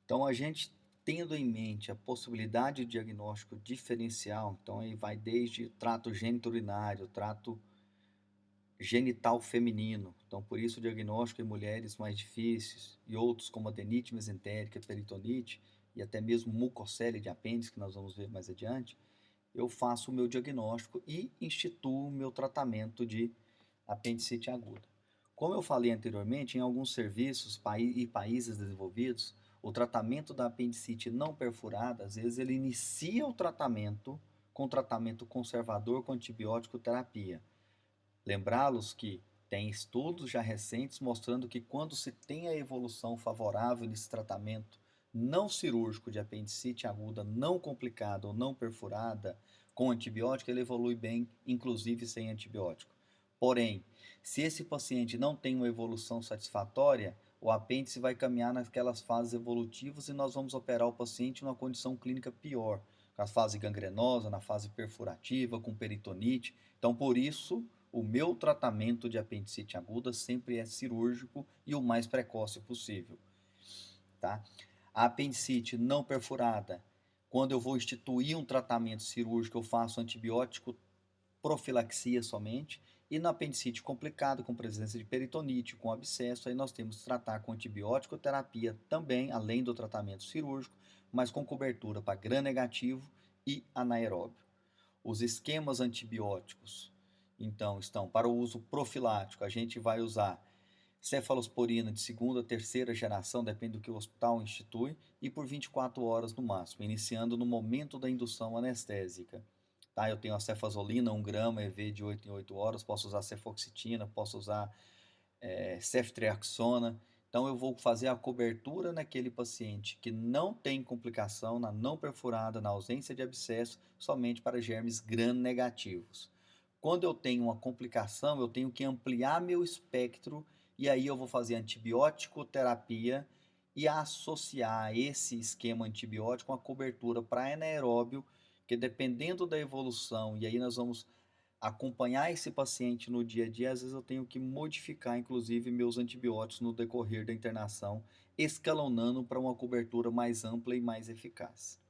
Então, a gente tendo em mente a possibilidade de diagnóstico diferencial, então aí vai desde trato geniturinário, trato genital feminino, então por isso o diagnóstico em mulheres mais difíceis e outros como adenite mesentérica, peritonite e até mesmo mucocele de apêndice, que nós vamos ver mais adiante, eu faço o meu diagnóstico e instituo o meu tratamento de apendicite aguda. Como eu falei anteriormente, em alguns serviços e países desenvolvidos, o tratamento da apendicite não perfurada, às vezes ele inicia o tratamento com tratamento conservador com antibiótico terapia. Lembrá-los que tem estudos já recentes mostrando que quando se tem a evolução favorável nesse tratamento não cirúrgico de apendicite aguda não complicada ou não perfurada com antibiótico, ele evolui bem, inclusive sem antibiótico. Porém, se esse paciente não tem uma evolução satisfatória, o apêndice vai caminhar naquelas fases evolutivas e nós vamos operar o paciente numa condição clínica pior, na fase gangrenosa, na fase perfurativa, com peritonite. Então, por isso, o meu tratamento de apendicite aguda sempre é cirúrgico e o mais precoce possível, tá? A apendicite não perfurada, quando eu vou instituir um tratamento cirúrgico, eu faço antibiótico profilaxia somente, e na apendicite complicada, com presença de peritonite, com abscesso, aí nós temos que tratar com antibiótico terapia também, além do tratamento cirúrgico, mas com cobertura para gram-negativo e anaeróbio. Os esquemas antibióticos, então, estão para o uso profilático, a gente vai usar cefalosporina de segunda, terceira geração, depende do que o hospital institui, e por 24 horas no máximo, iniciando no momento da indução anestésica. Tá? Eu tenho a cefazolina, 1 grama EV de 8 em 8 horas, posso usar cefoxitina, posso usar ceftriaxona. Então eu vou fazer a cobertura naquele paciente que não tem complicação, na não perfurada, na ausência de abscesso, somente para germes gram-negativos. Quando eu tenho uma complicação, eu tenho que ampliar meu espectro e aí eu vou fazer antibiótico terapia e associar esse esquema antibiótico com a cobertura para anaeróbio, que dependendo da evolução, e aí nós vamos acompanhar esse paciente no dia a dia, às vezes eu tenho que modificar, inclusive, meus antibióticos no decorrer da internação, escalonando para uma cobertura mais ampla e mais eficaz.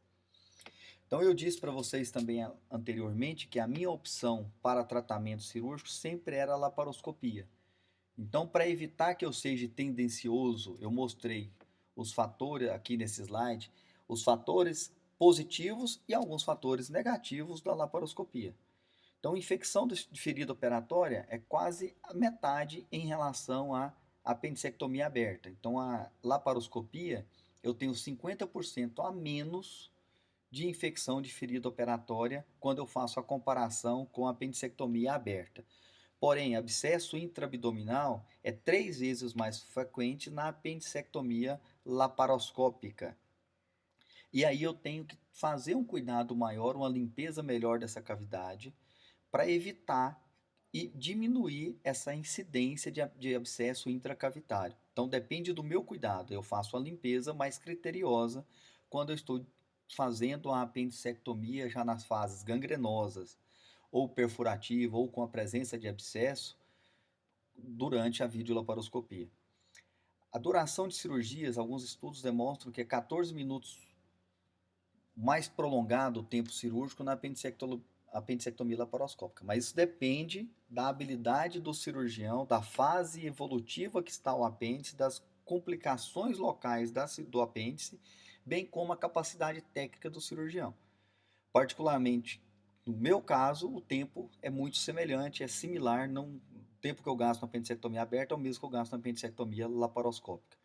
Então, eu disse para vocês também anteriormente que a minha opção para tratamento cirúrgico sempre era a laparoscopia. Então, para evitar que eu seja tendencioso, eu mostrei os fatores aqui nesse slide, os fatores positivos e alguns fatores negativos da laparoscopia. Então, infecção de ferida operatória é quase a metade em relação à apendicectomia aberta. Então, a laparoscopia, eu tenho 50% a menos de infecção de ferida operatória quando eu faço a comparação com a apendicectomia aberta. Porém, abscesso intraabdominal é 3 vezes mais frequente na apendicectomia laparoscópica. E aí eu tenho que fazer um cuidado maior, uma limpeza melhor dessa cavidade, para evitar e diminuir essa incidência de abscesso intracavitário. Então depende do meu cuidado. Eu faço a limpeza mais criteriosa quando eu estou fazendo a apendicectomia já nas fases gangrenosas, ou perfurativa, ou com a presença de abscesso durante a videolaparoscopia. A duração de cirurgias, alguns estudos demonstram que é 14 minutos mais prolongado o tempo cirúrgico na apendicectomia laparoscópica, mas isso depende da habilidade do cirurgião, da fase evolutiva que está o apêndice, das complicações locais do apêndice, bem como a capacidade técnica do cirurgião. Particularmente, no meu caso, o tempo é muito semelhante, é similar, não, o tempo que eu gasto na apendicectomia aberta é o mesmo que eu gasto na apendicectomia laparoscópica.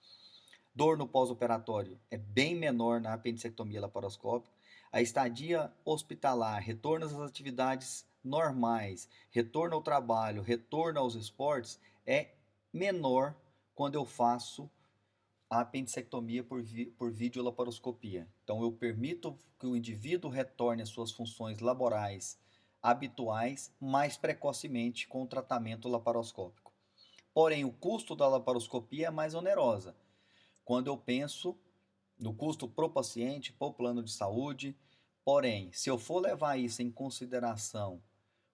Dor no pós-operatório é bem menor na apendicectomia laparoscópica. A estadia hospitalar, retorno às atividades normais, retorno ao trabalho, retorno aos esportes é menor quando eu faço a apendicectomia por videolaparoscopia. Então eu permito que o indivíduo retorne às suas funções laborais habituais mais precocemente com o tratamento laparoscópico. Porém, o custo da laparoscopia é mais onerosa quando eu penso no custo para o paciente, para o plano de saúde. Porém, se eu for levar isso em consideração,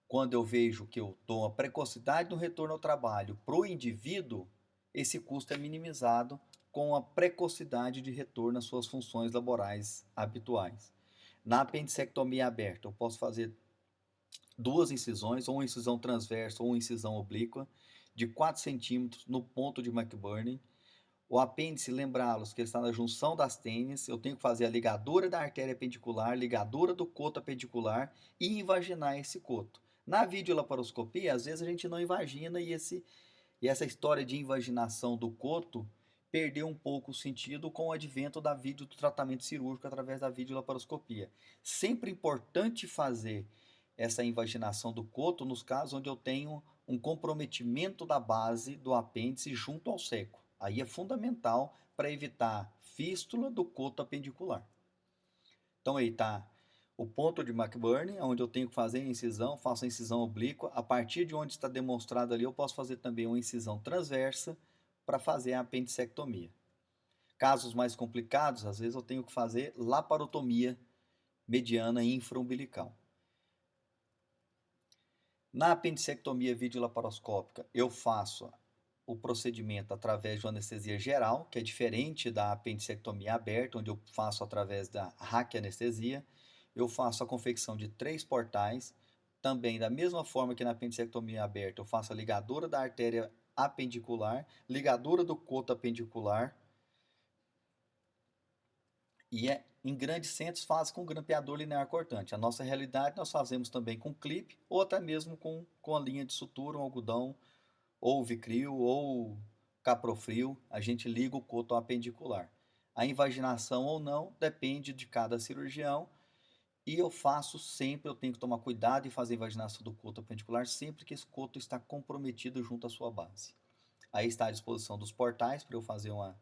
quando eu vejo que eu dou uma precocidade no retorno ao trabalho para o indivíduo, esse custo é minimizado com a precocidade de retorno às suas funções laborais habituais. Na apendicectomia aberta, eu posso fazer 2 incisões, ou uma incisão transversa ou uma incisão oblíqua, de 4 centímetros no ponto de McBurney. O apêndice, lembrá-los que ele está na junção das tênis, eu tenho que fazer a ligadura da artéria apendicular, ligadura do coto apendicular e invaginar esse coto. Na videolaparoscopia, às vezes a gente não invagina e essa história de invaginação do coto perdeu um pouco o sentido com o advento do tratamento cirúrgico através da videolaparoscopia. Sempre importante fazer essa invaginação do coto nos casos onde eu tenho um comprometimento da base do apêndice junto ao seco. Aí é fundamental para evitar fístula do coto apendicular. Então aí está o ponto de McBurney, onde eu tenho que fazer a incisão, faço a incisão oblíqua. A partir de onde está demonstrado ali, eu posso fazer também uma incisão transversa para fazer a apendicectomia. Casos mais complicados, às vezes eu tenho que fazer laparotomia mediana infraumbilical. Na apendicectomia videolaparoscópica, eu faço o procedimento através de uma anestesia geral, que é diferente da apendicectomia aberta, onde eu faço através da raquianestesia. Eu faço a confecção de 3 portais, também da mesma forma que na apendicectomia aberta, eu faço a ligadura da artéria apendicular, ligadura do coto apendicular, e em grandes centros faz com grampeador linear cortante. A nossa realidade nós fazemos também com clipe, ou até mesmo com a linha de sutura, um algodão, ou Vicryl, ou caprofrio, a gente liga o coto apendicular. A invaginação ou não depende de cada cirurgião, e eu faço sempre, eu tenho que tomar cuidado em fazer a invaginação do coto apendicular sempre que esse coto está comprometido junto à sua base. Aí está à disposição dos portais para eu fazer uma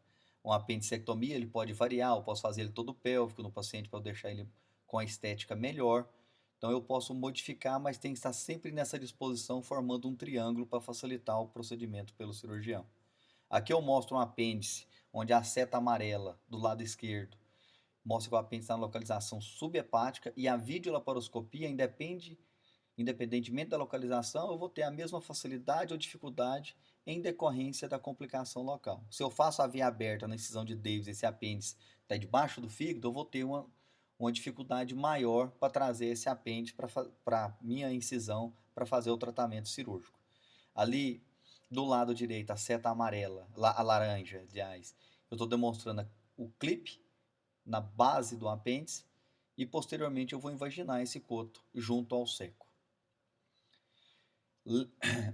apendicectomia, ele pode variar, eu posso fazer ele todo pélvico no paciente para eu deixar ele com a estética melhor. Então eu posso modificar, mas tem que estar sempre nessa disposição, formando um triângulo para facilitar o procedimento pelo cirurgião. Aqui eu mostro um apêndice, onde a seta amarela do lado esquerdo mostra que o apêndice está na localização subhepática, e a videolaparoscopia, independentemente da localização, eu vou ter a mesma facilidade ou dificuldade em decorrência da complicação local. Se eu faço a via aberta na incisão de Davis, esse apêndice está debaixo do fígado, eu vou ter uma dificuldade maior para trazer esse apêndice para minha incisão para fazer o tratamento cirúrgico. Ali do lado direito, a seta amarela, a laranja, aliás, eu estou demonstrando o clipe na base do apêndice e posteriormente eu vou invaginar esse coto junto ao seco.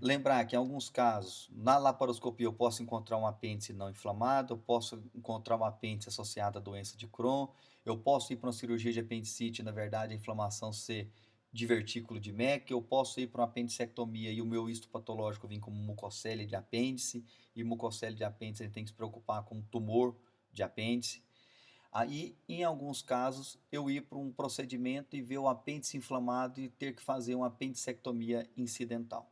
Lembrar que em alguns casos, na laparoscopia eu posso encontrar um apêndice não inflamado, eu posso encontrar um apêndice associado à doença de Crohn, eu posso ir para uma cirurgia de apendicite, na verdade a inflamação ser divertículo de Mecke, eu posso ir para uma apendicectomia e o meu histopatológico vir como mucocele de apêndice, e mucocele de apêndice a gente tem que se preocupar com tumor de apêndice. Aí, em alguns casos, eu ir para um procedimento e ver o apêndice inflamado e ter que fazer uma apendicectomia incidental.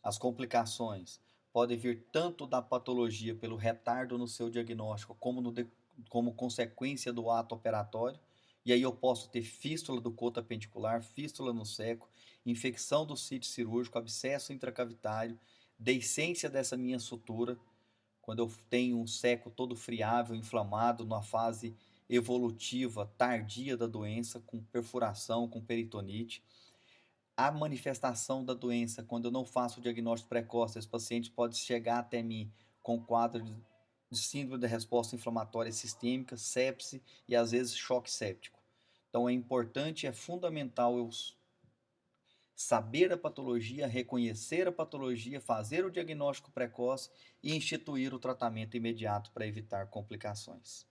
As complicações podem vir tanto da patologia pelo retardo no seu diagnóstico, como consequência do ato operatório. E aí eu posso ter fístula do coto apendicular, fístula no seco, infecção do sítio cirúrgico, abscesso intracavitário, deiscência dessa minha sutura, quando eu tenho um seco todo friável, inflamado, numa fase evolutiva tardia da doença, com perfuração, com peritonite. A manifestação da doença, quando eu não faço o diagnóstico precoce, esse paciente pode chegar até mim com quadro de síndrome da resposta inflamatória sistêmica, sepse e às vezes choque séptico. Então é importante, é fundamental eu saber a patologia, reconhecer a patologia, fazer o diagnóstico precoce e instituir o tratamento imediato para evitar complicações.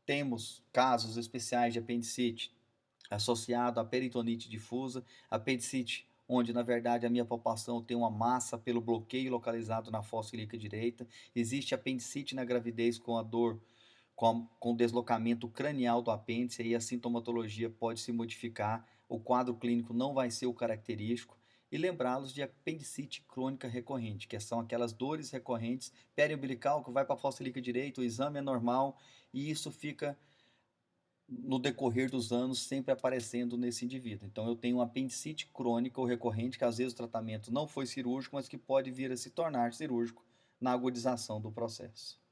Temos casos especiais de apendicite associado à peritonite difusa, apendicite onde na verdade a minha palpação tem uma massa pelo bloqueio localizado na fossa ilíaca direita. Existe apendicite na gravidez com a dor, com deslocamento cranial do apêndice, e a sintomatologia pode se modificar, o quadro clínico não vai ser o característico. E lembrá-los de apendicite crônica recorrente, que são aquelas dores recorrentes, periumbilical, que vai para a fossa ilíaca direita, o exame é normal, e isso fica no decorrer dos anos sempre aparecendo nesse indivíduo. Então eu tenho uma apendicite crônica ou recorrente, que às vezes o tratamento não foi cirúrgico, mas que pode vir a se tornar cirúrgico na agudização do processo.